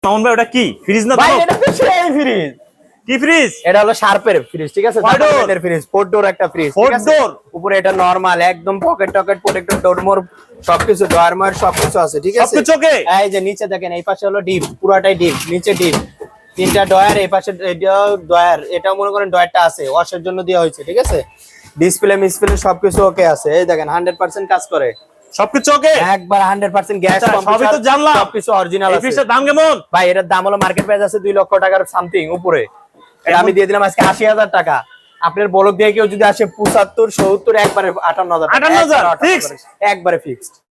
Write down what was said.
মামুন ভাই ওটা কি ফ্রিজ না ভাই তো? এটা তো সেই ফ্রিজ। কি ফ্রিজ? এটা হলো শার্পের ফ্রিজ, ঠিক আছে? কয় ডোর? জাপানের ফ্রিজ, 4 ডোর একটা ফ্রিজ, ঠিক আছে? 4 ডোর? উপরে এটা নরমাল একদম পকেট টকেট প্রোটেক্টর ডোর মোর সবকিছু ডয়ার মার সবকিছু আছে, ঠিক আছে? সবকিছু ওকে? এই যে নিচে দেখেন, এই পাশে হলো ডিপ, পুরাটাই ডিপ, নিচে ডিপ, তিনটা ডয়ার, এই পাশে এটাও ডয়ার, এটাও মনে করেন ডয়ারটা আছে, ওয়াশের জন্য দেওয়া হয়েছে, ঠিক আছে? ডিসপ্লে মিসপ্লে সবকিছু ওকে আছে, এই দেখেন 100% কাজ করে, সবকিছু ওকে? একবার 100% গ্যাস আচ্ছা, সবই তো জানলাম, সবকিছু অরিজিনাল এই আছে। ফ্রিজটার দাম কেমন? ভাই এটার দাম হলো মার্কেট প্রাইস আছে 2 লক্ষ টাকার সামথিং উপরে, এটা আমি দিয়ে দিলাম আজকে 80,000 টাকা। আপনার বলক দিয়ে কেউ যদি আসে 75 70 একবারে 58,000 58,000 ফিক্সড? একবারে ফিক্সড।